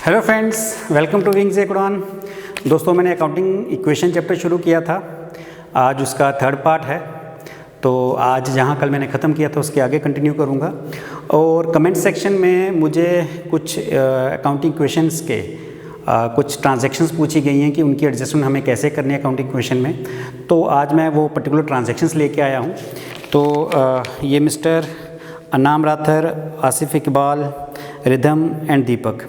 Hello friends, welcome to wings एकडॉन। दोस्तों, मैंने अकाउंटिंग इक्वेशन चैप्टर शुरू किया था। आज उसका थर्ड पार्ट है। तो आज जहाँ कल मैंने ख़त्म किया था उसके आगे कंटिन्यू करूँगा। और कमेंट सेक्शन में मुझे कुछ अकाउंटिंग इक्वेशंस के कुछ ट्रांजैक्शंस पूछी गई हैं कि उनकी एडजस्टमेंट हमें कैसे करनी है अकाउंटिंग इक्वेशन में। तो आज मैं वो पर्टिकुलर ट्रांजैक्शंस लेके आया हूँ। तो ये मिस्टर अनाम राथर, आसिफ इकबाल, रिदम एंड दीपक,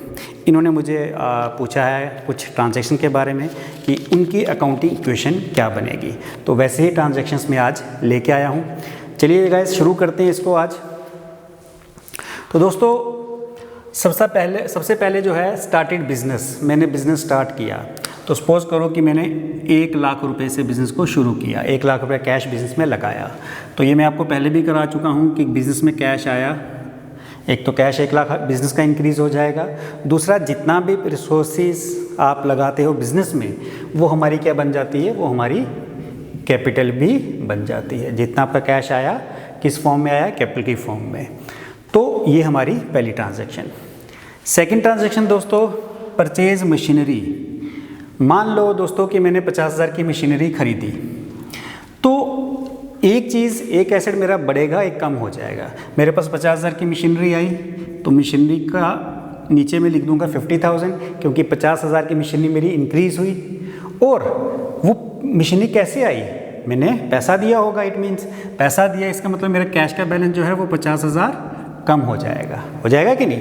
इन्होंने मुझे पूछा है कुछ ट्रांजैक्शन के बारे में कि उनकी अकाउंटिंग इक्वेशन क्या बनेगी। तो वैसे ही ट्रांजैक्शंस में आज लेके आया हूँ। चलिए गाइस, शुरू करते हैं इसको आज। तो दोस्तों, सबसे पहले जो है स्टार्टेड बिजनेस, मैंने बिज़नेस स्टार्ट किया। तो सपोज करो कि मैंने 1 लाख रुपए से बिज़नेस को शुरू किया, 1 लाख रुपए कैश बिज़नेस में लगाया। तो ये मैं आपको पहले भी करा चुका हूँ कि बिज़नेस में कैश आया, एक तो कैश 1 लाख बिज़नेस का इंक्रीज़ हो जाएगा। दूसरा, जितना भी रिसोर्सेज आप लगाते हो बिज़नेस में, वो हमारी क्या बन जाती है, वो हमारी कैपिटल भी बन जाती है। जितना आपका कैश आया किस फॉर्म में आया, कैपिटल की फॉर्म में। तो ये हमारी पहली ट्रांजैक्शन। सेकंड ट्रांजैक्शन दोस्तों, परचेज मशीनरी। मान लो दोस्तों कि मैंने 50,000 की मशीनरी खरीदी। तो एक चीज़, एक एसेट मेरा बढ़ेगा, एक कम हो जाएगा। मेरे पास 50,000 की मशीनरी आई, तो मशीनरी का नीचे में लिख दूंगा 50,000, क्योंकि 50,000 की मशीनरी मेरी इंक्रीज़ हुई। और वो मशीनरी कैसे आई, मैंने पैसा दिया होगा। इट मीन्स पैसा दिया, इसका मतलब मेरा कैश का बैलेंस जो है वो 50,000 कम हो जाएगा कि नहीं।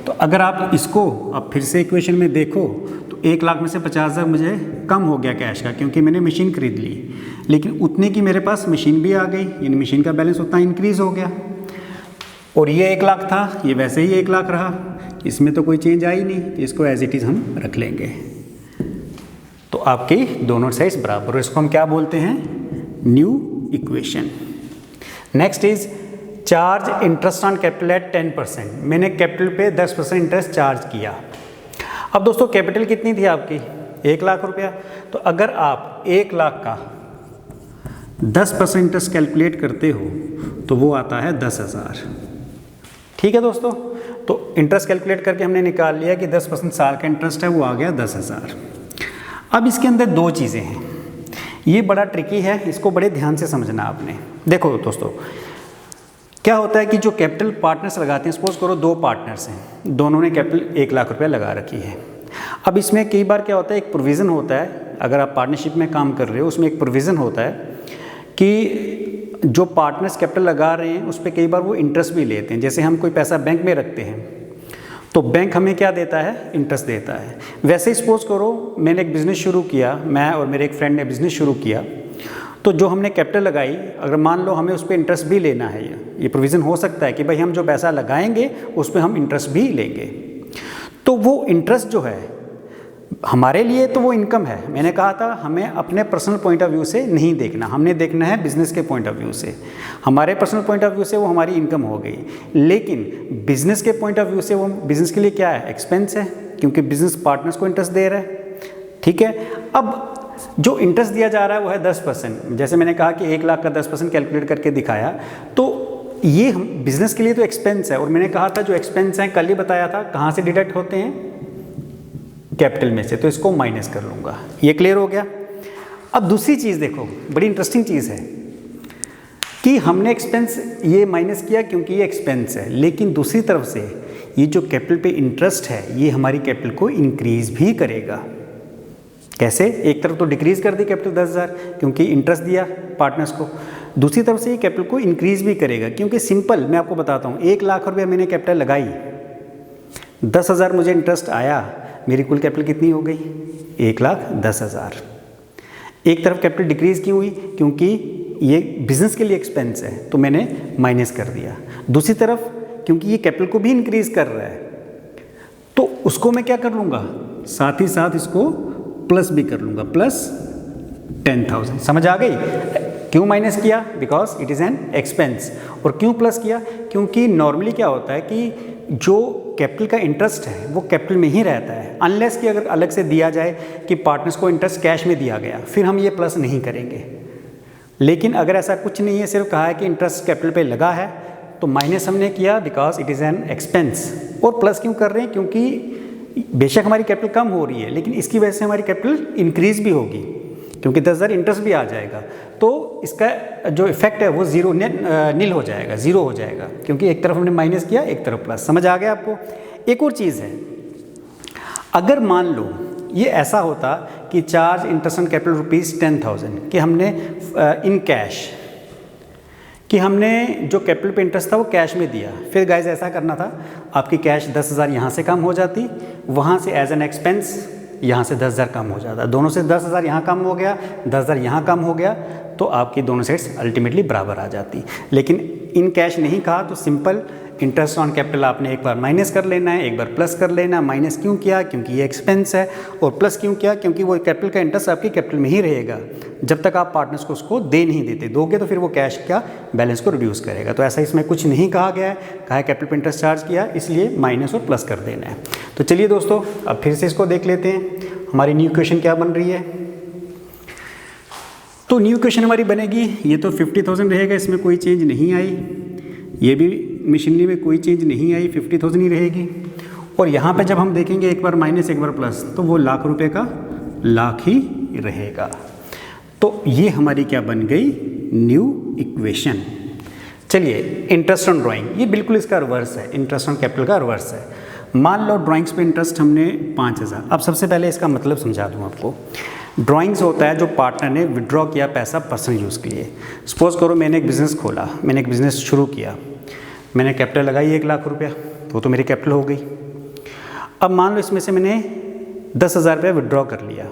तो अगर आप इसको अब फिर से इक्वेशन में देखो तो 1 लाख में से 50,000 मुझे कम हो गया कैश का, क्योंकि मैंने मशीन खरीद ली। लेकिन उतने की मेरे पास मशीन भी आ गई, यानी मशीन का बैलेंस उतना इंक्रीज़ हो गया। और ये 1 लाख था, ये वैसे ही 1 लाख रहा, इसमें तो कोई चेंज आई नहीं। इसको एज इट इज़ हम रख लेंगे। तो आपकी दोनों साइड्स बराबर, और इसको हम क्या बोलते हैं, new equation. Next is charge interest on capital eight 10%। मैंने कैपिटल पे 10% इंटरेस्ट चार्ज किया। अब दोस्तों, कैपिटल कितनी थी आपकी, 1 लाख रुपया। तो अगर आप 1 लाख का 10% इंटरेस्ट कैलकुलेट करते हो तो वो आता है 10,000। ठीक है दोस्तों, तो इंटरेस्ट कैलकुलेट करके हमने निकाल लिया कि 10% साल का इंटरेस्ट है, वो आ गया 10,000। अब इसके अंदर दो चीज़ें हैं, ये बड़ा ट्रिकी है, इसको बड़े ध्यान से समझना आपने। देखो दोस्तों, क्या होता है कि जो कैपिटल पार्टनर्स लगाते हैं, सपोज करो 2 पार्टनर्स हैं, दोनों ने कैपिटल 1 लाख रुपया लगा रखी है। अब इसमें कई बार क्या होता है, एक प्रोविज़न होता है, अगर आप पार्टनरशिप में काम कर रहे हो उसमें एक प्रोविज़न होता है कि जो पार्टनर्स कैपिटल लगा रहे हैं उस पर कई बार वो इंटरेस्ट भी लेते हैं। जैसे हम कोई पैसा बैंक में रखते हैं तो बैंक हमें क्या देता है, इंटरेस्ट देता है। वैसे ही सपोज करो मैंने एक बिज़नेस शुरू किया, मैं और मेरे एक फ्रेंड ने बिज़नेस शुरू किया। तो जो हमने कैपिटल लगाई, अगर मान लो हमें उस पर इंटरेस्ट भी लेना है, ये प्रोविज़न हो सकता है कि भाई हम जो पैसा लगाएंगे उस पर हम इंटरेस्ट भी लेंगे। तो वो इंटरेस्ट जो है हमारे लिए तो वो इनकम है। मैंने कहा था हमें अपने पर्सनल पॉइंट ऑफ व्यू से नहीं देखना, हमने देखना है बिज़नेस के पॉइंट ऑफ व्यू से। हमारे पर्सनल पॉइंट ऑफ व्यू से वो हमारी इनकम हो गई, लेकिन बिज़नेस के पॉइंट ऑफ व्यू से वो बिज़नेस के लिए क्या है, एक्सपेंस है, क्योंकि बिज़नेस पार्टनर्स को इंटरेस्ट दे रहा है। ठीक है, अब जो इंटरेस्ट दिया जा रहा है वो है 10%। जैसे मैंने कहा कि 1 लाख का 10% कैलकुलेट करके दिखाया, तो ये हम बिज़नेस के लिए तो एक्सपेंस है। और मैंने कहा था जो एक्सपेंस हैं, कल ही बताया था, कहाँ से डिडक्ट होते हैं, कैपिटल में से। तो इसको माइनस कर लूँगा। ये क्लियर हो गया। अब दूसरी चीज़ देखो, बड़ी इंटरेस्टिंग चीज़ है कि हमने एक्सपेंस ये माइनस किया क्योंकि ये एक्सपेंस है, लेकिन दूसरी तरफ से ये जो कैपिटल पे इंटरेस्ट है ये हमारी कैपिटल को इंक्रीज़ भी करेगा। कैसे, एक तरफ तो डिक्रीज़ कर दी कैपिटल 10,000 क्योंकि इंटरेस्ट दिया पार्टनर्स को, दूसरी तरफ से ये कैपिटल को इंक्रीज़ भी करेगा। क्योंकि सिंपल मैं आपको बताता हूँ, 1 लाख रुपया मैंने कैपिटल लगाई, 10,000 मुझे इंटरेस्ट आया, मेरी कुल कैपिटल कितनी हो गई, 1,10,000। एक तरफ कैपिटल डिक्रीज़ क्यों हुई, क्योंकि ये बिज़नेस के लिए एक्सपेंस है तो मैंने माइनस कर दिया। दूसरी तरफ क्योंकि ये कैपिटल को भी इंक्रीज़ कर रहा है तो उसको मैं क्या कर लूँगा, साथ ही साथ इसको प्लस भी कर लूँगा, प्लस 10,000। समझ आ गई क्यों माइनस किया, because it is an expense. और क्यों प्लस किया, क्योंकि नॉर्मली क्या होता है कि जो कैपिटल का इंटरेस्ट है वो कैपिटल में ही रहता है, अनलेस कि अगर अलग से दिया जाए कि पार्टनर्स को इंटरेस्ट कैश में दिया गया, फिर हम ये प्लस नहीं करेंगे। लेकिन अगर ऐसा कुछ नहीं है, सिर्फ कहा है कि इंटरेस्ट कैपिटल पे लगा है, तो माइनस हमने किया because it is an expense. और प्लस क्यों कर रहे हैं, क्योंकि बेशक हमारी कैपिटल कम हो रही है, लेकिन इसकी वजह से हमारी कैपिटल इंक्रीज भी होगी, क्योंकि 10,000 इंटरेस्ट भी आ जाएगा, तो इसका जो इफेक्ट है वो नील हो जाएगा, ज़ीरो हो जाएगा, क्योंकि एक तरफ हमने माइनस किया, एक तरफ प्लस। समझ आ गया आपको? एक और चीज़ है, अगर मान लो ये ऐसा होता कि चार्ज इंटरेस्ट ऑन कैपिटल ₹10,000 कि हमने इन कैश, कि हमने जो कैपिटल पे इंटरेस्ट था वो कैश में दिया, फिर गाइस ऐसा करना था, आपकी कैश 10,000 यहाँ से कम हो जाती, वहाँ से एज एन एक्सपेंस यहाँ से 10,000 कम हो जाता, दोनों से 10,000 यहाँ कम हो गया, 10,000 यहाँ कम हो गया, तो आपकी दोनों साइड्स अल्टीमेटली बराबर आ जाती। लेकिन इन कैश नहीं कहा तो सिंपल इंटरेस्ट ऑन कैपिटल आपने एक बार माइनस कर लेना है, एक बार प्लस कर लेना है। माइनस क्यों किया? क्योंकि ये एक्सपेंस है, और प्लस क्यों किया? क्योंकि वो कैपिटल का इंटरेस्ट आपकी कैपिटल में ही रहेगा जब तक आप पार्टनर्स को उसको दे नहीं देते। दोगे तो फिर वो कैश का बैलेंस को रिड्यूस करेगा। तो ऐसा इसमें कुछ नहीं कहा गया है, कहा है कैपिटल पे इंटरेस्ट चार्ज किया, इसलिए माइनस और प्लस कर देना है। तो चलिए दोस्तों, अब फिर से इसको देख लेते हैं, हमारी न्यू इक्वेशन क्या बन रही है। तो न्यू इक्वेशन हमारी बनेगी, ये तो 50,000 रहेगा, इसमें कोई चेंज नहीं आई, ये भी मशीनरी में कोई चेंज नहीं आई, 50,000 ही रहेगी। और यहाँ पे जब हम देखेंगे एक बार माइनस एक बार प्लस, तो वो लाख रुपए का लाख ही रहेगा। तो ये हमारी क्या बन गई? New equation. चलिए, इंटरेस्ट ऑन ड्राइंग, ये बिल्कुल इसका रिवर्स है, इंटरेस्ट ऑन कैपिटल का रिवर्स है। मान लो ड्राइंग्स पे इंटरेस्ट हमने 5,000। अब सबसे पहले इसका मतलब समझा दूँ आपको। ड्राइंग्स होता है जो पार्टनर ने विड्रॉ किया पैसा पर्सनल यूज़ के लिए। सपोज करो मैंने एक बिज़नेस खोला, मैंने एक बिज़नेस शुरू किया, मैंने कैपिटल लगाई 1 लाख रुपया, तो मेरी कैपिटल हो गई। अब मान लो इसमें से मैंने 10,000 रुपया विड्रॉ कर लिया,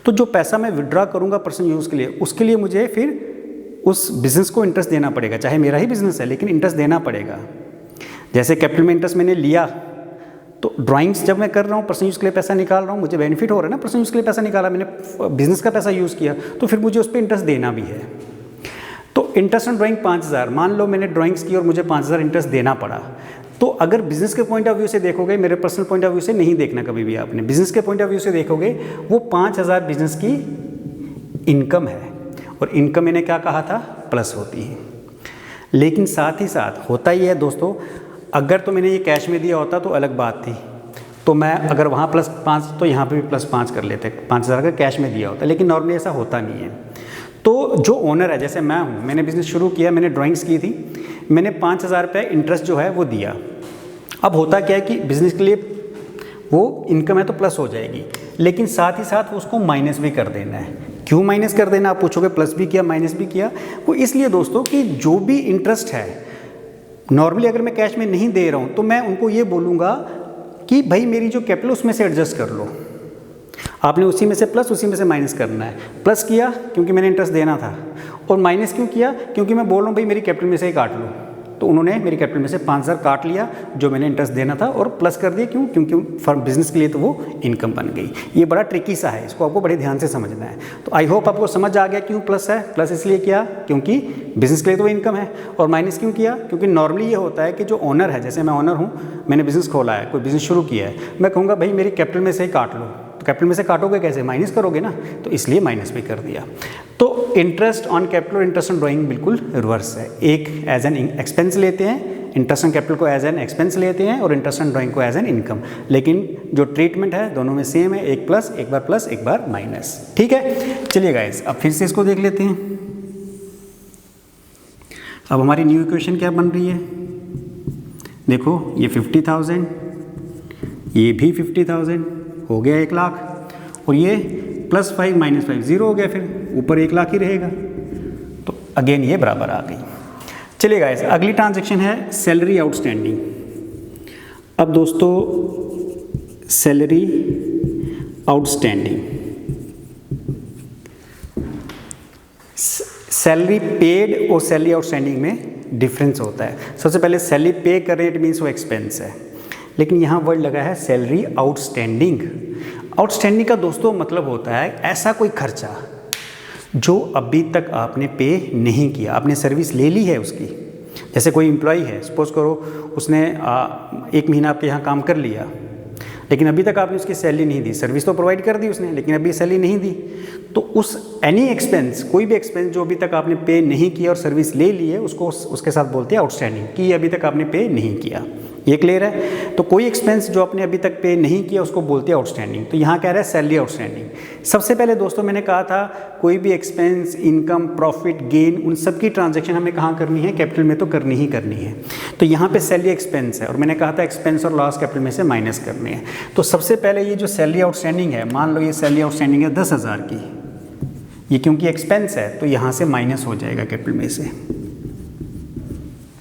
तो जो पैसा मैं विड्रॉ करूँगा पर्सनल यूज़ के लिए, उसके लिए मुझे फिर उस बिज़नेस को इंटरेस्ट देना पड़ेगा, चाहे मेरा ही बिज़नेस है लेकिन इंटरेस्ट देना पड़ेगा। जैसे कैपिटल में इंटरेस्ट मैंने लिया, तो ड्राइंग्स जब मैं कर रहा हूँ पर्सनल यूज़ के लिए पैसा निकाल रहा हूँ, मुझे बेनिफिट हो रहा है ना, पर्सनल यूज़ के लिए पैसा निकाला मैंने, बिज़नेस का पैसा यूज़ किया, तो फिर मुझे उस पर इंटरेस्ट देना भी है। तो इंटरेस्ट ऑन ड्राइंग 5,000, मान लो मैंने ड्राइंग्स की और मुझे 5,000 इंटरेस्ट देना पड़ा। तो अगर बिज़नेस के पॉइंट ऑफ व्यू से देखोगे, मेरे पर्सनल पॉइंट ऑफ व्यू से नहीं देखना कभी भी आपने, बिज़नेस के पॉइंट ऑफ व्यू से देखोगे, वो 5,000 बिज़नेस की इनकम है, और इनकम मैंने क्या कहा था? प्लस होती है। लेकिन साथ ही साथ होता ही है दोस्तों, अगर तो मैंने ये कैश में दिया होता तो अलग बात थी, तो मैं अगर वहाँ +5 तो यहाँ पे भी +5 कर लेते, 5,000 अगर कैश में दिया होता, लेकिन नॉर्मली ऐसा होता नहीं है। तो जो ओनर है, जैसे मैं हूँ, मैंने बिज़नेस शुरू किया, मैंने ड्राइंग्स की थी, मैंने 5,000 रुपये इंटरेस्ट जो है वो दिया। अब होता क्या है कि बिज़नेस के लिए वो इनकम है तो प्लस हो जाएगी, लेकिन साथ ही साथ उसको माइनस भी कर देना है। क्यों माइनस कर देना, आप पूछोगे? प्लस भी किया माइनस भी किया, वो इसलिए दोस्तों कि जो भी इंटरेस्ट है, नॉर्मली अगर मैं कैश में नहीं दे रहा हूँ तो मैं उनको ये बोलूँगा कि भाई मेरी जो कैपिटल उसमें से एडजस्ट कर लो। आपने उसी में से प्लस उसी में से माइनस करना है। प्लस किया क्योंकि मैंने इंटरेस्ट देना था, और माइनस क्यों किया? क्योंकि मैं बोल रहा हूँ भाई मेरी कैपिटल में से ही काट लो। तो उन्होंने मेरी कैपिटल में से 5,000 काट लिया जो मैंने इंटरेस्ट देना था, और प्लस कर दिया। क्यों? क्योंकि फॉर बिजनेस के लिए तो वो इनकम बन गई। ये बड़ा ट्रिकी सा है, इसको आपको बड़े ध्यान से समझना है। तो आई होप आपको समझ आ गया क्यों प्लस है। प्लस इसलिए किया क्योंकि बिजनेस के लिए तो वो इनकम है, और माइनस क्यों किया? क्योंकि नॉर्मली ये होता है कि जो ओनर है, जैसे मैं ओनर हूँ, मैंने बिजनेस खोला है, कोई बिजनेस शुरू किया है, मैं कहूँगा भाई मेरी कैपिटल में से ही काट लो। तो कैपिटल में से काटोगे कैसे? माइनस करोगे ना, तो इसलिए माइनस भी कर दिया। तो इंटरेस्ट ऑन कैपिटल और इंटरेस्ट ऑन ड्राइंग बिल्कुल रिवर्स है। एक एज एन एक्सपेंस लेते हैं, इंटरेस्ट ऑन कैपिटल को एज एन एक्सपेंस लेते हैं, और इंटरेस्ट ऑन ड्राइंग को एज एन इनकम। लेकिन जो ट्रीटमेंट है दोनों में सेम है, एक बार एक बार माइनस। ठीक है, चलिए गाइस, अब फिर से इसको देख लेते हैं। अब हमारी न्यू इक्वेशन क्या बन रही है? देखो, ये 50,000, ये भी 50,000 हो गया 1 लाख, और ये +5 -5 0 हो गया, फिर ऊपर 1 लाख ही रहेगा। तो अगेन ये बराबर आ गई। चलिए गाइस, अगली ट्रांजैक्शन है सैलरी आउटस्टैंडिंग। अब दोस्तों, सैलरी आउटस्टैंडिंग, सैलरी पेड और सैलरी आउटस्टैंडिंग में डिफरेंस होता है। सबसे पहले सैलरी पे कर रहे, इट मीन्स वो एक्सपेंस है, लेकिन यहाँ वर्ड लगा है सैलरी आउटस्टैंडिंग। आउटस्टैंडिंग का दोस्तों मतलब होता है ऐसा कोई खर्चा जो अभी तक आपने पे नहीं किया, आपने सर्विस ले ली है उसकी। जैसे कोई एम्प्लॉय है, सपोज करो उसने 1 महीना आपके यहाँ काम कर लिया, लेकिन अभी तक आपने उसकी सैलरी नहीं दी। सर्विस तो प्रोवाइड कर दी उसने, लेकिन अभी सैलरी नहीं दी। तो उस एनी एक्सपेंस, कोई भी एक्सपेंस जो अभी तक आपने पे नहीं किया और सर्विस ले ली है, उसको उसके साथ बोलते हैं आउटस्टैंडिंग, कि अभी तक आपने पे नहीं किया। ये क्लियर है। तो कोई एक्सपेंस जो आपने अभी तक पे नहीं किया उसको बोलते हैं आउटस्टैंडिंग। तो यहाँ कह रहा है सैलरी आउटस्टैंडिंग। सबसे पहले दोस्तों मैंने कहा था कोई भी एक्सपेंस, इनकम, प्रॉफिट, गेन, उन सब की ट्रांजैक्शन हमें कहाँ करनी है, कैपिटल में तो करनी ही करनी है। तो यहाँ पे सैलरी एक्सपेंस है और मैंने कहा था एक्सपेंस और लॉस कैपिटल में से माइनस करनी है। तो सबसे पहले ये जो सैलरी आउटस्टैंडिंग है, मान लो ये सैलरी आउटस्टैंडिंग है 10,000 की, ये क्योंकि एक्सपेंस है तो यहाँ से माइनस हो जाएगा कैपिटल में से,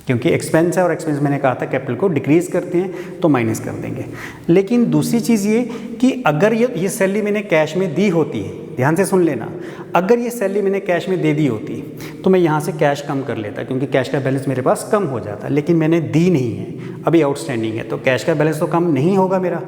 क्योंकि एक्सपेंस है और एक्सपेंस मैंने कहा था कैपिटल को डिक्रीज करते हैं तो माइनस कर देंगे। लेकिन दूसरी चीज़ ये कि अगर ये सैलरी मैंने कैश में दी होती है, ध्यान से सुन लेना, अगर ये सैलरी मैंने कैश में दे दी होती तो मैं यहाँ से कैश कम कर लेता, क्योंकि कैश का बैलेंस मेरे पास कम हो जाता। लेकिन मैंने दी नहीं है, अभी आउटस्टैंडिंग है, तो कैश का बैलेंस तो कम नहीं होगा मेरा।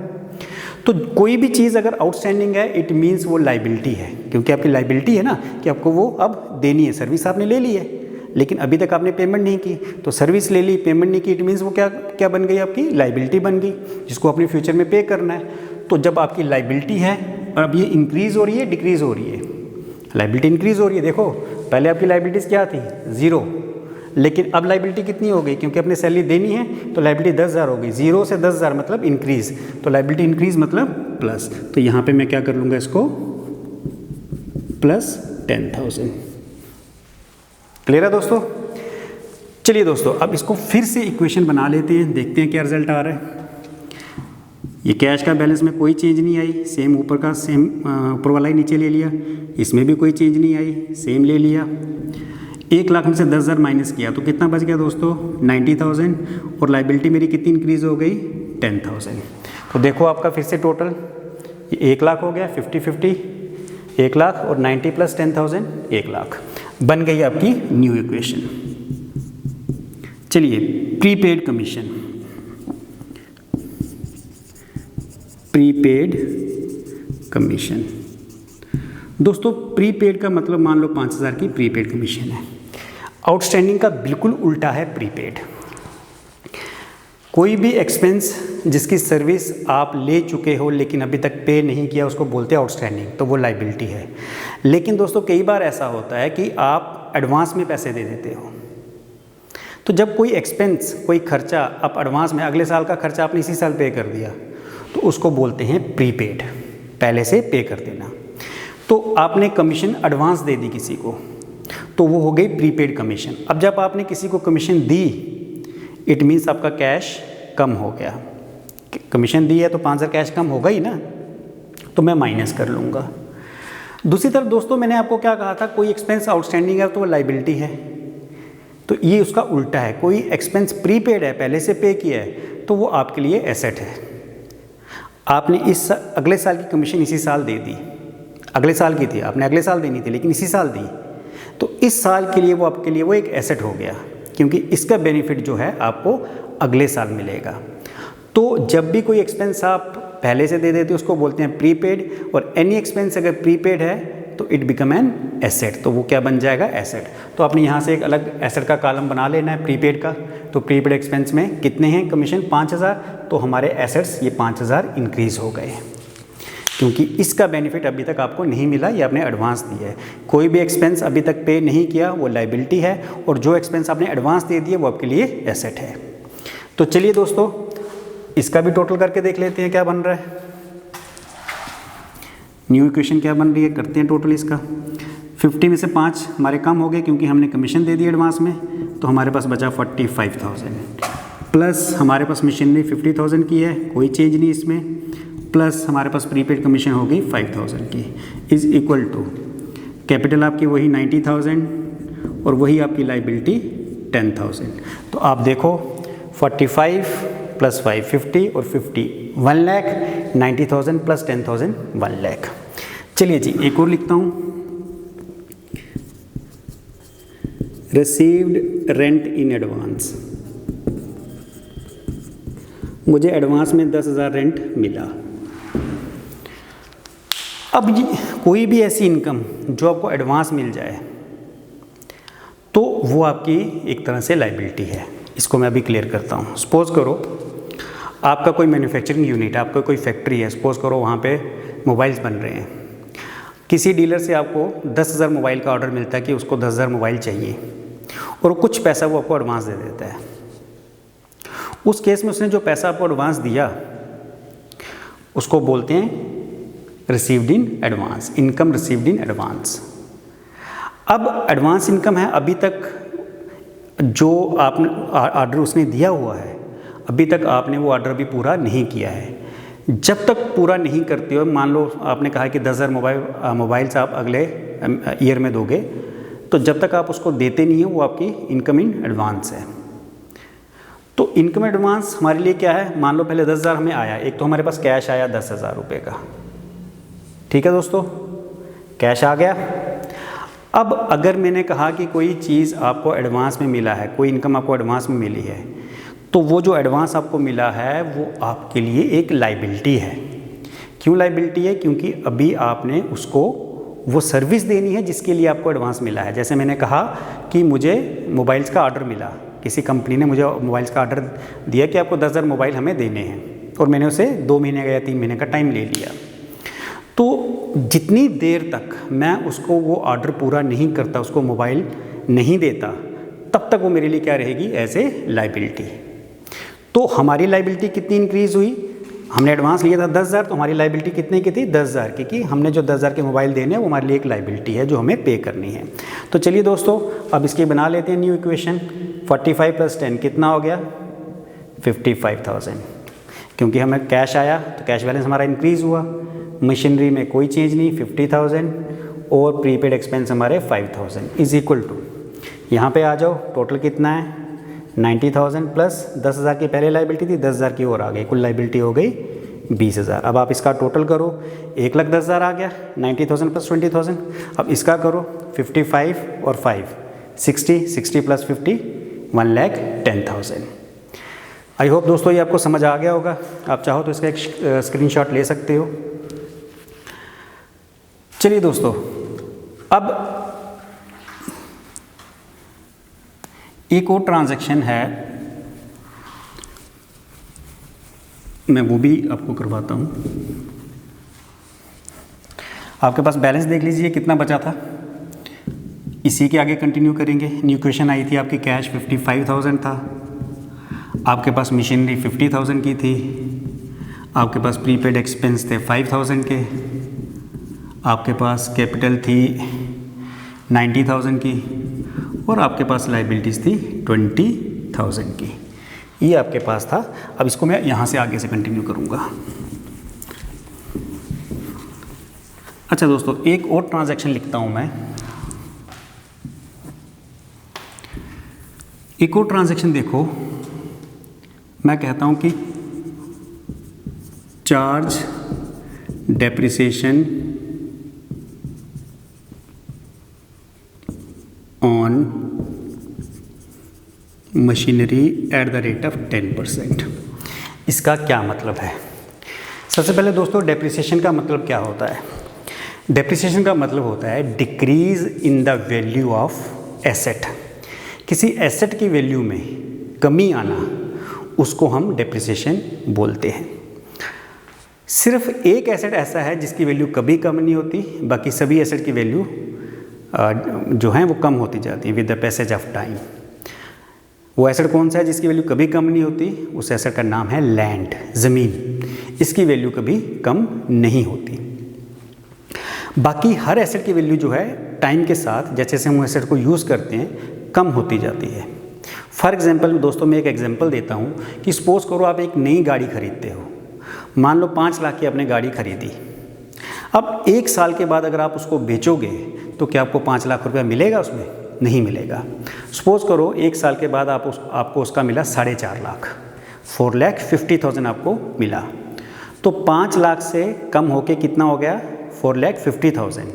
तो कोई भी चीज़ अगर आउटस्टैंडिंग है इट मीन्स वो लाइबिलिटी है, क्योंकि आपकी लाइबिलिटी है ना कि आपको वो अब देनी है। सर्विस आपने ले ली है लेकिन अभी तक आपने पेमेंट नहीं की, तो सर्विस ले ली, पेमेंट नहीं की, इट मीन्स वो क्या बन गई, आपकी लाइबिलिटी बन गई, जिसको अपने फ्यूचर में पे करना है। तो जब आपकी लाइबिलिटी है और अब ये इंक्रीज़ हो रही है, डिक्रीज़ हो रही है, लाइबिलिटी इंक्रीज़ हो रही है। देखो पहले आपकी लाइबिलिटीज़ क्या थी, 0, लेकिन अब लाइबिलिटी कितनी हो गई, क्योंकि अपने सैलरी देनी है तो लाइबिलिटी 10,000 हो गई। 0 से 10,000 मतलब इंक्रीज़, तो लाइबिलिटी इंक्रीज़ मतलब प्लस। तो यहाँ पे मैं क्या कर लूँगा, इसको प्लस 10,000। क्लियर है दोस्तों। चलिए दोस्तों अब इसको फिर से इक्वेशन बना लेते हैं, देखते हैं क्या रिजल्ट आ रहा है। ये कैश का बैलेंस में कोई चेंज नहीं आई, सेम ऊपर का सेम, ऊपर वाला ही नीचे ले लिया, इसमें भी कोई चेंज नहीं आई, सेम ले लिया। 1 लाख में से 10,000 माइनस किया तो कितना बच गया दोस्तों, 90,000, और लाइबिलिटी मेरी कितनी इंक्रीज़ हो गई, 10,000। तो देखो आपका फिर से टोटल ये 1 लाख हो गया, 50-50, 1 लाख और 90 प्लस 10,000, 1 लाख बन गई आपकी न्यू इक्वेशन। चलिए प्रीपेड कमीशन, प्रीपेड कमीशन दोस्तों, प्रीपेड का मतलब मान लो 5,000 की प्रीपेड कमीशन है। आउटस्टैंडिंग का बिल्कुल उल्टा है प्रीपेड। कोई भी एक्सपेंस जिसकी सर्विस आप ले चुके हो लेकिन अभी तक पे नहीं किया उसको बोलते हैं आउटस्टैंडिंग, तो वो लाइबिलिटी है। लेकिन दोस्तों कई बार ऐसा होता है कि आप एडवांस में पैसे दे देते हो, तो जब कोई एक्सपेंस, कोई खर्चा आप एडवांस में, अगले साल का खर्चा आपने इसी साल पे कर दिया, तो उसको बोलते हैं प्रीपेड, पहले से पे कर देना। तो आपने कमीशन एडवांस दे दी किसी को तो वो हो गई प्रीपेड कमीशन। अब जब आपने किसी को कमीशन दी इट मीन्स आपका कैश कम हो गया, कमीशन दी है तो 5,000 कैश कम होगा ही ना, तो मैं माइनस कर लूँगा। दूसरी तरफ दोस्तों मैंने आपको क्या कहा था, कोई एक्सपेंस आउटस्टैंडिंग है तो वो लाइबिलिटी है, तो ये उसका उल्टा है। कोई एक्सपेंस प्रीपेड है, पहले से पे किया है, तो वो आपके लिए एसेट है। आपने इस अगले साल की कमीशन इसी साल दे दी, अगले साल की थी, आपने अगले साल देनी थी लेकिन इसी साल दी, तो इस साल के लिए वो आपके लिए वो एक एसेट हो गया, क्योंकि इसका बेनिफिट जो है आपको अगले साल मिलेगा। तो जब भी कोई एक्सपेंस आप पहले से दे देते हो उसको बोलते हैं प्रीपेड, और एनी एक्सपेंस अगर प्रीपेड है तो इट बिकम एन एसेट, तो वो क्या बन जाएगा, एसेट। तो आपने यहाँ से एक अलग एसेट का कॉलम बना लेना है प्रीपेड का। तो प्रीपेड एक्सपेंस में कितने हैं कमीशन, 5,000, तो हमारे एसेट्स ये 5,000 इंक्रीज़ हो गए, क्योंकि इसका बेनिफिट अभी तक आपको नहीं मिला, ये आपने एडवांस दिया है। कोई भी एक्सपेंस अभी तक पे नहीं किया वो लाइबिलिटी है, और जो एक्सपेंस आपने एडवांस दे दिया वो आपके लिए एसेट है। तो चलिए दोस्तों इसका भी टोटल करके देख लेते हैं क्या बन रहा है, न्यू इक्वेशन क्या बन रही है, करते हैं टोटल इसका। 50 में से 5 हमारे कम हो गए क्योंकि हमने कमीशन दे दी एडवांस में, तो हमारे पास बचा 45,000, प्लस हमारे पास मशीनरी 50,000 की है, कोई चेंज नहीं इसमें, प्लस हमारे पास प्रीपेड कमीशन हो गई 5,000 की, इज़ इक्वल टू कैपिटल आपकी वही 90,000 और वही आपकी लाइबिलिटी 10,000। तो आप देखो 45 प्लस 5 50 और 50 1 लाख, 90,000 प्लस 10,000 1 लाख। चलिए जी एक और लिखता हूँ, रिसीव्ड रेंट इन एडवांस, मुझे एडवांस में 10,000 रेंट मिला। अब कोई भी ऐसी इनकम जो आपको एडवांस मिल जाए तो वो आपकी एक तरह से लाइबिलिटी है। इसको मैं अभी क्लियर करता हूँ। सपोज़ करो आपका कोई मैन्युफैक्चरिंग यूनिट है, आपका कोई फैक्ट्री है, सपोज़ करो वहाँ पे मोबाइल्स बन रहे हैं, किसी डीलर से आपको 10,000 मोबाइल का ऑर्डर मिलता है कि उसको 10,000 मोबाइल चाहिए, और कुछ पैसा वो आपको एडवांस दे देता है। उस केस में उसने जो पैसा आपको एडवांस दिया उसको बोलते हैं received in advance, income received in advance. अब एडवांस इनकम है, अभी तक जो आपने ऑर्डर उसने दिया हुआ है, अभी तक आपने वो ऑर्डर भी पूरा नहीं किया है। जब तक पूरा नहीं करते हो, मान लो आपने कहा कि 10,000 मोबाइल्स आप अगले ईयर में दोगे, तो जब तक आप उसको देते नहीं हो वो आपकी इनकम इन एडवांस है। तो इनकम एडवांस हमारे लिए क्या है, मान लो पहले 10,000 हमें आया, एक तो हमारे पास कैश आया 10,000 रुपये का, ठीक है दोस्तों, कैश आ गया। अब अगर मैंने कहा कि कोई चीज़ आपको एडवांस में मिला है, कोई इनकम आपको एडवांस में मिली है, तो वो जो एडवांस आपको मिला है वो आपके लिए एक लायबिलिटी है। क्यों लायबिलिटी है? क्योंकि अभी आपने उसको वो सर्विस देनी है जिसके लिए आपको एडवांस मिला है। जैसे मैंने कहा कि मुझे मोबाइल्स का ऑर्डर मिला, किसी कंपनी ने मुझे मोबाइल्स का ऑर्डर दिया कि आपको 10,000 मोबाइल हमें देने हैं, और मैंने उसे 2 महीने का या 3 महीने का टाइम ले लिया। तो जितनी देर तक मैं उसको वो ऑर्डर पूरा नहीं करता, उसको मोबाइल नहीं देता, तब तक वो मेरे लिए क्या रहेगी, एज ए लायबिलिटी। तो हमारी लायबिलिटी कितनी इंक्रीज़ हुई, हमने एडवांस लिया था 10,000, तो हमारी लायबिलिटी कितनी की थी, 10,000 की, कि हमने जो 10,000 के मोबाइल देने हैं वो हमारे लिए एक लायबिलिटी है जो हमें पे करनी है। तो चलिए दोस्तों, अब इसकी बना लेते हैं न्यू इक्वेशन। 45 + 10 कितना हो गया, 55,000। क्योंकि हमें कैश आया तो कैश बैलेंस हमारा इंक्रीज़ हुआ, मशीनरी में कोई चेंज नहीं, 50,000, और प्रीपेड एक्सपेंस हमारे 5,000 इज इक्वल टू, यहाँ पे आ जाओ, टोटल कितना है 90,000 प्लस 10,000 की पहले लायबिलिटी थी, 10,000 की और आ गई, कुल लायबिलिटी हो गई 20,000। अब आप इसका टोटल करो, 1,10,000 आ गया, 90,000 प्लस 20,000। अब इसका करो 55 और 5 60, 60 प्लस 50 1,10,000। आई होप दोस्तों ये आपको समझ आ गया होगा। आप चाहो तो इसका एक स्क्रीनशॉट ले सकते हो। चलिए दोस्तों, अब एक और ट्रांजैक्शन है, मैं वो भी आपको करवाता हूँ। आपके पास बैलेंस देख लीजिए कितना बचा था, इसी के आगे कंटिन्यू करेंगे। न्यू इक्वेशन आई थी आपकी, कैश 55,000 था, आपके पास मशीनरी 50,000 की थी, आपके पास प्रीपेड एक्सपेंस थे 5,000 के, आपके पास कैपिटल थी 90,000 की, और आपके पास लायबिलिटीज़ थी 20,000 की। ये आपके पास था। अब इसको मैं यहाँ से आगे से कंटिन्यू करूँगा। अच्छा दोस्तों, एक और ट्रांजैक्शन लिखता हूँ मैं। एक और ट्रांजैक्शन देखो, मैं कहता हूँ कि charge depreciation on machinery at the rate of 10%। इसका क्या मतलब है? सबसे पहले दोस्तों, डेप्रिसिएशन का मतलब क्या होता है? डेप्रिसिएशन का मतलब होता है decrease in the value of asset. किसी एसेट की वैल्यू में कमी आना, उसको हम डेप्रिसिएशन बोलते हैं। सिर्फ एक एसेट ऐसा है जिसकी वैल्यू कभी कम नहीं होती, बाकी सभी एसेट की वैल्यू जो हैं वो कम होती जाती है with the passage of time. वो एसेट कौन सा है जिसकी वैल्यू कभी कम नहीं होती? उस एसेट का नाम है लैंड, ज़मीन। इसकी वैल्यू कभी कम नहीं होती। बाकी हर एसेट की वैल्यू जो है टाइम के साथ जैसे जैसे हम एसेट को यूज़ करते हैं कम होती जाती है। फॉर एग्जांपल दोस्तों, मैं एक एग्जांपल देता हूँ कि सपोज़ करो आप एक नई गाड़ी खरीदते हो, मान लो 5 लाख की आपने गाड़ी खरीदी। अब 1 साल के बाद अगर आप उसको बेचोगे तो क्या आपको 5 लाख रुपया मिलेगा? उसमें नहीं मिलेगा। सपोज़ करो 1 साल के बाद आपको उसका मिला 4.5 लाख, 4,50,000 आपको मिला। तो 5 लाख से कम होके कितना हो गया? 4,50,000।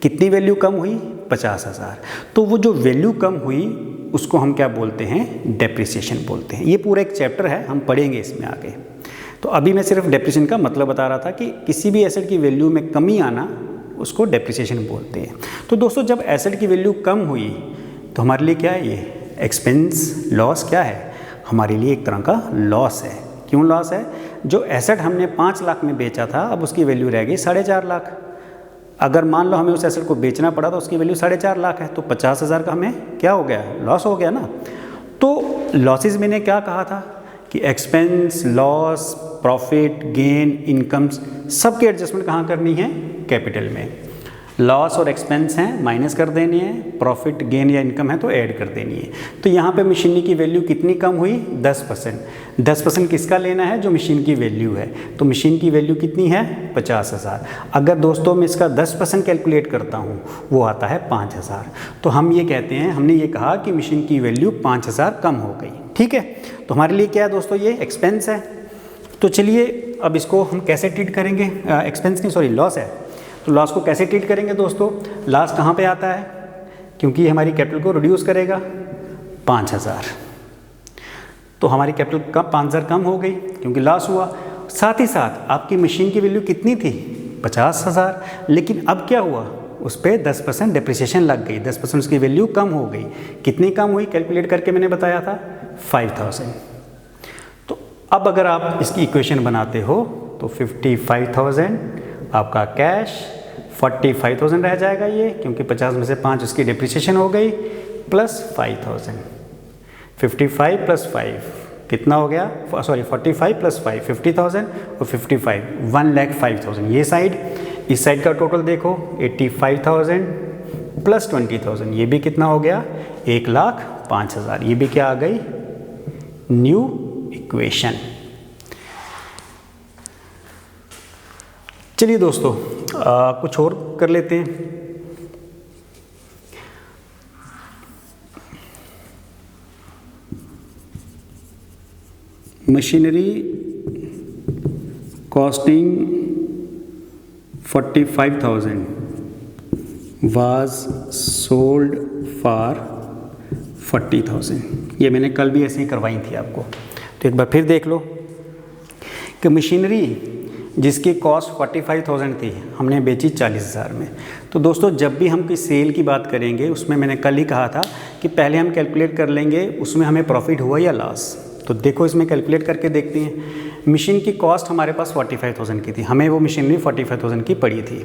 कितनी वैल्यू कम हुई? 50,000। तो वो जो वैल्यू कम हुई उसको हम क्या बोलते हैं? डेप्रिसिएशन बोलते हैं। ये पूरा एक चैप्टर है, हम पढ़ेंगे इसमें आगे। तो अभी मैं सिर्फ डेप्रिसिएशन का मतलब बता रहा था कि किसी भी एसेट की वैल्यू में कमी आना उसको डेप्रिसिएशन बोलते हैं। तो दोस्तों, जब एसेट की वैल्यू कम हुई तो हमारे लिए क्या है? ये एक्सपेंस, लॉस क्या है? हमारे लिए एक तरह का लॉस है। क्यों लॉस है? जो एसेट हमने 5 लाख में बेचा था, अब उसकी वैल्यू रह गई 4.5 लाख। अगर मान लो हमें उस एसेट को बेचना पड़ा तो उसकी वैल्यू 4.5 लाख है, तो 50,000 का हमें क्या हो गया? लॉस हो गया ना। तो लॉसेस मैंने क्या कहा था कि expense, loss, profit, gain, incomes सबके एडजस्टमेंट कहाँ करनी है? कैपिटल में। लॉस और एक्सपेंस हैं माइनस कर देनी है, प्रॉफिट, गेन या इनकम है तो ऐड कर देनी है। तो यहाँ पे मशीनरी की वैल्यू कितनी कम हुई? 10%। 10% किसका लेना है? जो मशीन की वैल्यू है। तो मशीन की वैल्यू कितनी है? 50,000। अगर दोस्तों मैं इसका 10% कैलकुलेट करता हूँ वो आता है 5,000। तो हम ये कहते हैं, हमने ये कहा कि मशीन की वैल्यू 5,000 कम हो गई। ठीक है, तो हमारे लिए क्या है दोस्तों? ये एक्सपेंस है। तो चलिए अब इसको हम कैसे ट्रीट करेंगे? एक्सपेंस नहीं, सॉरी, लॉस है। तो लॉस को कैसे ट्रीट करेंगे दोस्तों? लॉस कहाँ पे आता है? क्योंकि ये हमारी कैपिटल को रिड्यूस करेगा 5,000। तो हमारी कैपिटल का 5,000 कम हो गई क्योंकि लॉस हुआ। साथ ही साथ आपकी मशीन की वैल्यू कितनी थी? 50,000। लेकिन अब क्या हुआ? उस पर 10% डिप्रिसिएशन लग गई, 10% उसकी वैल्यू कम हो गई। कितनी कम हुई? कैलकुलेट करके मैंने बताया था 5,000। तो अब अगर आप इसकी इक्वेशन बनाते हो तो 55,000 आपका कैश, 45,000 रह जाएगा ये, क्योंकि 50 में से 5 उसकी डिप्रिसिएशन हो गई, प्लस 5,000। 55 प्लस 5 कितना हो गया? सॉरी, 45 प्लस 5 50,000 और 55 1,05,000 ये साइड। इस साइड का टोटल देखो 85,000 प्लस 20,000, ये भी कितना हो गया? 1,05,000। ये भी क्या आ गई? New equation. चलिए दोस्तों कुछ और कर लेते हैं। Machinery costing 45,000 was sold for 40,000। ये मैंने कल भी ऐसे ही करवाई थी आपको। तो एक बार फिर देख लो कि मशीनरी जिसकी कॉस्ट 45,000 थी हमने बेची 40,000 में। तो दोस्तों जब भी हम कोई सेल की बात करेंगे उसमें मैंने कल ही कहा था कि पहले हम कैलकुलेट कर लेंगे उसमें हमें प्रॉफिट हुआ या लॉस। तो देखो इसमें कैलकुलेट करके देखते हैं। मशीन की कॉस्ट हमारे पास 45,000 की थी, हमें वो मशीनरी 45,000 की पड़ी थी,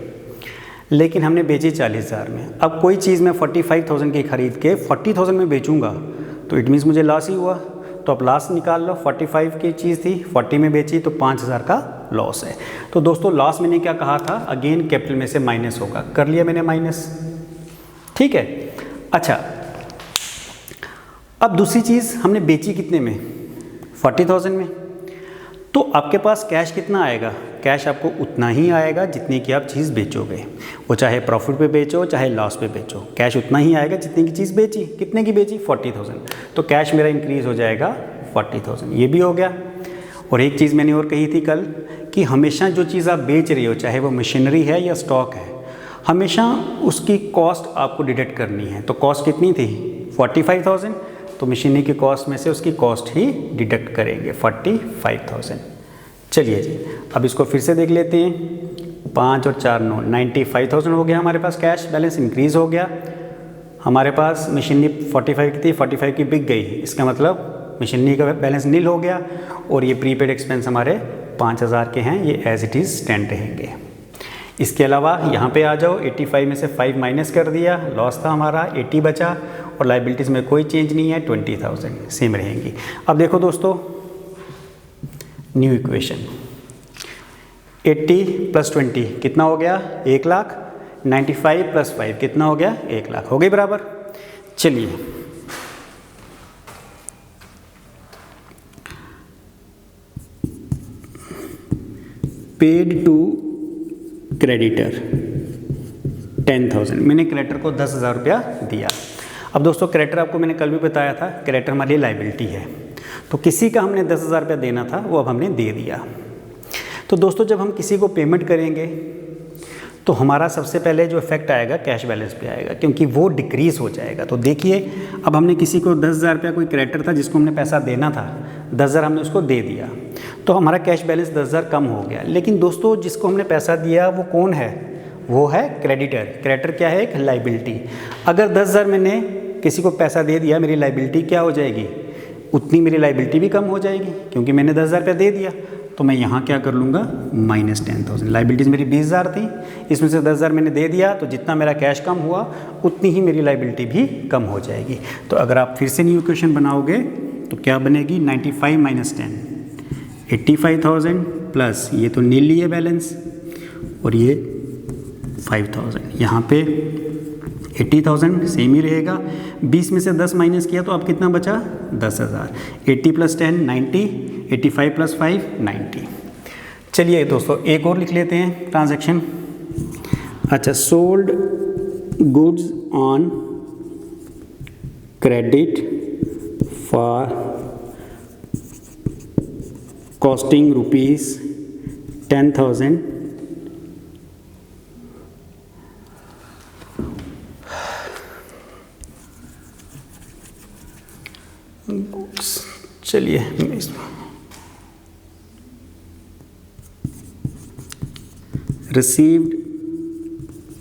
लेकिन हमने बेची 40,000 में। अब कोई चीज़ मैं 45,000 की खरीद के 40,000 में बेचूंगा तो इट मीन्स मुझे लॉस ही हुआ। तो अब लॉस निकाल लो, 45 की चीज़ थी 40 में बेची तो 5,000 का लॉस है। तो दोस्तों लॉस मैंने क्या कहा था? अगेन कैपिटल में से माइनस होगा, कर लिया मैंने माइनस। ठीक है, अच्छा अब दूसरी चीज़ हमने बेची कितने में? 40,000 में। तो आपके पास कैश कितना आएगा? कैश आपको उतना ही आएगा जितनी की आप चीज़ बेचोगे, वो चाहे प्रॉफिट पे बेचो चाहे लॉस पे बेचो, कैश उतना ही आएगा जितनी की चीज़ बेची। कितने की बेची? 40,000। तो कैश मेरा इंक्रीज़ हो जाएगा 40,000। ये भी हो गया। और एक चीज़ मैंने और कही थी कल कि हमेशा जो चीज़ आप बेच रही हो, चाहे वो मशीनरी है या स्टॉक है, हमेशा उसकी कॉस्ट आपको डिडक्ट करनी है। तो कॉस्ट कितनी थी? 45,000। तो मशीनरी की कॉस्ट में से उसकी कॉस्ट ही डिडक्ट करेंगे 45,000। चलिए जी अब इसको फिर से देख लेते हैं। 5 और 4 9 95,000 हो गया हमारे पास। कैश बैलेंस इंक्रीज़ हो गया। हमारे पास मशीनरी 45 की थी, 45 की बिक गई, इसका मतलब मशीनरी का बैलेंस नील हो गया। और ये प्रीपेड एक्सपेंस हमारे 5,000 के हैं, ये एज इट इज़ स्टैंड रहेंगे। इसके अलावा यहाँ पे आ जाओ, 85 में से 5 माइनस कर दिया, लॉस था हमारा, 80 बचा। और लाइबिलिटीज़ में कोई चेंज नहीं है, 20,000 सेम रहेंगी। अब देखो दोस्तों न्यू इक्वेशन, 80 प्लस 20 कितना हो गया? 1,00,000। 95 प्लस 5 कितना हो गया? 1,00,000। हो गई बराबर। चलिए पेड टू क्रेडिटर 10,000, मैंने क्रेडिटर को 10,000 रुपया दिया। अब दोस्तों क्रेडिटर आपको मैंने कल भी बताया था, क्रेडिटर हमारे लिए लाइबिलिटी है। तो किसी का हमने 10,000 रुपया देना था, वो अब हमने दे दिया। तो दोस्तों जब हम किसी को पेमेंट करेंगे तो हमारा सबसे पहले जो इफेक्ट आएगा कैश बैलेंस पे आएगा, क्योंकि वो डिक्रीज़ हो जाएगा। तो देखिए अब हमने किसी को 10,000 रुपया, कोई क्रेडिटर था जिसको हमने पैसा देना था, 10,000 हमने उसको दे दिया, तो हमारा कैश बैलेंस 10,000 कम हो गया। लेकिन दोस्तों जिसको हमने पैसा दिया वो कौन है? वो है क्रेडिटर। क्रेडिटर क्या है? एक लाइबिलिटी। अगर 10,000 मैंने किसी को पैसा दे दिया, मेरी लाइबिलिटी क्या हो जाएगी? उतनी मेरी लाइबिलिटी भी कम हो जाएगी, क्योंकि मैंने 10,000 रुपया दे दिया। तो मैं यहाँ क्या कर लूँगा? माइनस 10,000। लाइबिलिटीज़ मेरी 20,000 थी, इसमें से 10,000 मैंने दे दिया, तो जितना मेरा कैश कम हुआ उतनी ही मेरी लाइबिलिटी भी कम हो जाएगी। तो अगर आप फिर से न्यू इक्वेशन बनाओगे तो क्या बनेगी 95 माइनस 10 85,000 प्लस ये तो नील ही है बैलेंस और ये 5,000। यहाँ पे 80,000 सेम ही रहेगा। 20 में से 10 माइनस किया तो अब कितना बचा 10,000। 80 प्लस 10 90, 85 प्लस 5 90। चलिए दोस्तों एक और लिख लेते हैं ट्रांजैक्शन। अच्छा, sold goods on credit for costing ₹10,000 चलिए रिसीव्ड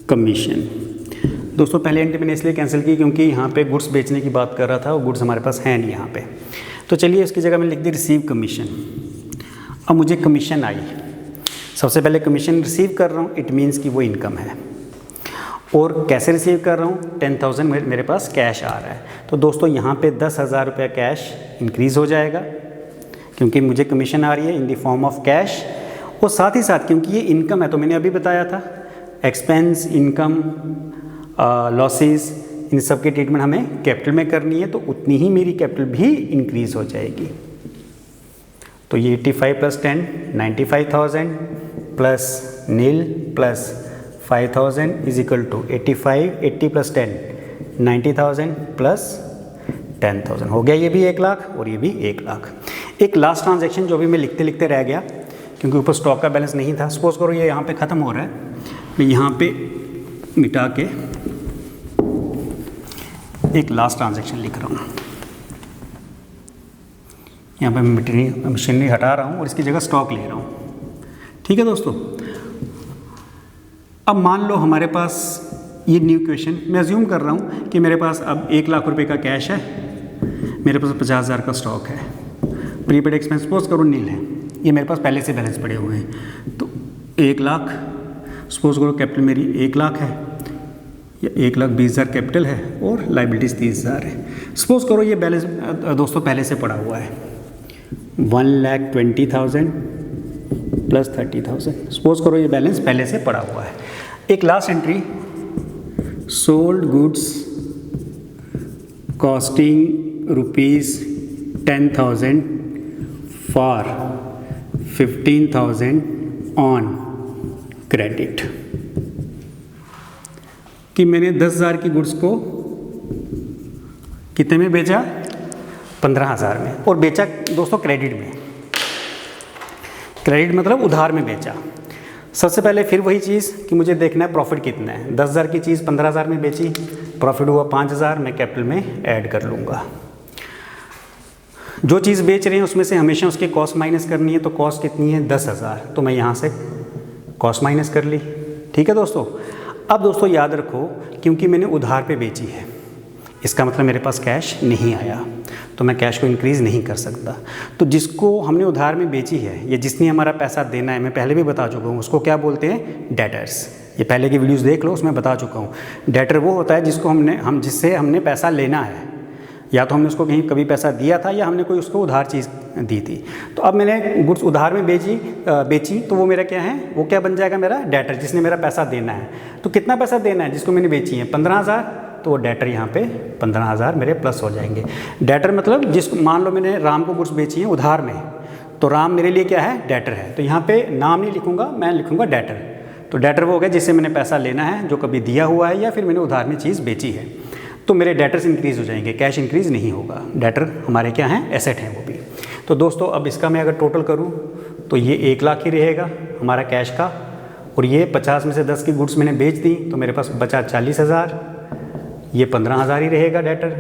कमीशन। दोस्तों पहले एंट्री मैंने इसलिए कैंसिल की क्योंकि यहाँ पे गुड्स बेचने की बात कर रहा था और गुड्स हमारे पास है नहीं यहाँ पे, तो चलिए इसकी जगह मैंने लिख दी रिसीव कमीशन। अब मुझे कमीशन आई, सबसे पहले कमीशन रिसीव कर रहा हूँ, इट मीन्स कि वो इनकम है। और कैसे रिसीव कर रहा हूँ 10,000 मेरे पास कैश आ रहा है, तो दोस्तों यहाँ पे 10,000 रुपया कैश इंक्रीज़ हो जाएगा क्योंकि मुझे कमीशन आ रही है in the form of cash. और साथ ही साथ क्योंकि ये इनकम है तो मैंने अभी बताया था एक्सपेंस, इनकम, लॉसेस, इन सब की ट्रीटमेंट हमें कैपिटल में करनी है, तो उतनी ही मेरी कैपिटल भी इंक्रीज़ हो जाएगी। तो ये 85 plus 10 95,000 plus nil plus 5,000 is equal to 85, 80 plus 10 90,000 plus 10,000 हो गया। ये भी 1 लाख और ये भी 1 लाख। एक लास्ट ट्रांजैक्शन जो भी मैं लिखते लिखते रह गया क्योंकि ऊपर स्टॉक का बैलेंस नहीं था। सपोज करो ये यहाँ पे ख़त्म हो रहा है, मैं यहाँ पे मिटा के एक लास्ट ट्रांजैक्शन लिख रहा हूँ। यहाँ पे मैं मशीनरी हटा रहा हूँ और इसकी जगह स्टॉक ले रहा हूँ। ठीक है दोस्तों, अब मान लो हमारे पास ये न्यू क्वेश्चन, मैं अज्यूम कर रहा हूँ कि मेरे पास अब 1 लाख रुपए का कैश है, मेरे पास 50,000 का स्टॉक है, प्रीपेड एक्सपेंस सपोज करो नील है, ये मेरे पास पहले से बैलेंस पड़े हुए हैं। तो 1 लाख सपोज करो कैपिटल मेरी 1 लाख है या 1,20,000 कैपिटल है और लाइबिलिटीज़ 30,000 है। सपोज करो ये बैलेंस दोस्तों पहले से पड़ा हुआ है 1,20,000 प्लस 30,000। सपोज करो ये बैलेंस पहले से पड़ा हुआ है। एक last entry, sold goods costing ₹10,000 for 15,000 on credit, कि मैंने 10,000 की गुड्स को कितने में बेचा 15,000 में, और बेचा दोस्तों क्रेडिट में। क्रेडिट मतलब उधार में बेचा। सबसे पहले फिर वही चीज़ कि मुझे देखना है प्रॉफिट कितना है। 10,000 की चीज़ 15,000 में बेची, प्रॉफिट हुआ 5,000, मैं कैपिटल में ऐड कर लूँगा। जो चीज़ बेच रहे हैं उसमें से हमेशा उसकी कॉस्ट माइनस करनी है, तो कॉस्ट कितनी है 10,000, तो मैं यहाँ से कॉस्ट माइनस कर ली। ठीक है दोस्तों। अब दोस्तों याद रखो क्योंकि मैंने उधार पे बेची है, इसका मतलब मेरे पास कैश नहीं आया, तो मैं कैश को इंक्रीज़ नहीं कर सकता। तो जिसको हमने उधार में बेची है या जिसने हमारा पैसा देना है, मैं पहले भी बता चुका हूँ, उसको क्या बोलते हैं डेटर्स। ये पहले की वीडियोस देख लो, उसमें बता चुका हूँ। डेटर वो होता है जिसको जिससे हमने पैसा लेना है, या तो हमने उसको कहीं कभी पैसा दिया था या हमने कोई उसको उधार चीज़ दी थी। तो अब मैंने गुड्स उधार में बेची तो वो मेरा क्या है, वो क्या बन जाएगा मेरा डेटर, जिसने मेरा पैसा देना है। तो कितना पैसा देना है जिसको मैंने बेची है 15,000, तो वो डेटर यहाँ पे 15,000 मेरे प्लस हो जाएंगे। डेटर मतलब जिसको, मान लो मैंने राम को गुड्स बेची है उधार में, तो राम मेरे लिए क्या है डेटर है, तो यहाँ पे नाम नहीं लिखूँगा, मैं लिखूँगा डेटर। तो डेटर वो हो गया जिससे मैंने पैसा लेना है, जो कभी दिया हुआ है या फिर मैंने उधार में चीज़ बेची है। तो मेरे डेटर्स इंक्रीज़ हो जाएंगे, कैश इंक्रीज़ नहीं होगा। डेटर हमारे क्या हैं, एसेट हैं वो भी। तो दोस्तों अब इसका मैं अगर टोटल करूँ तो ये 1 लाख ही रहेगा हमारा कैश का, और ये 50 में से 10 की गुड्स मैंने बेच दी तो मेरे पास बचा 40,000, ये 15,000 ही रहेगा डेटर।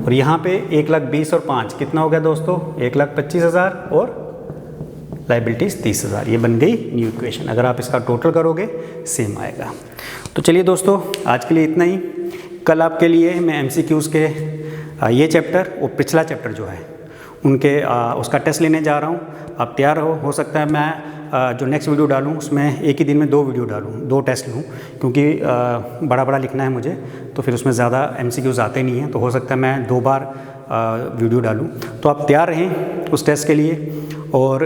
और यहाँ पे 1,20,000 और 5 कितना हो गया दोस्तों 1,25,000 और लाइबिलिटीज़ 30,000। ये बन गई न्यू इक्वेशन। अगर आप इसका टोटल करोगे सेम आएगा। तो चलिए दोस्तों आज के लिए इतना ही। कल आपके लिए मैं MCQs के ये चैप्टर और पिछला चैप्टर जो है उनके उसका टेस्ट लेने जा रहा हूँ। आप तैयार हो सकता है मैं जो नेक्स्ट वीडियो डालूँ उसमें एक ही दिन में 2 वीडियो डालूँ, 2 टेस्ट लूँ, क्योंकि बड़ा लिखना है मुझे, तो फिर उसमें ज़्यादा MCQs आते नहीं हैं, तो हो सकता है मैं 2 बार वीडियो डालूँ। तो आप तैयार रहें उस टेस्ट के लिए और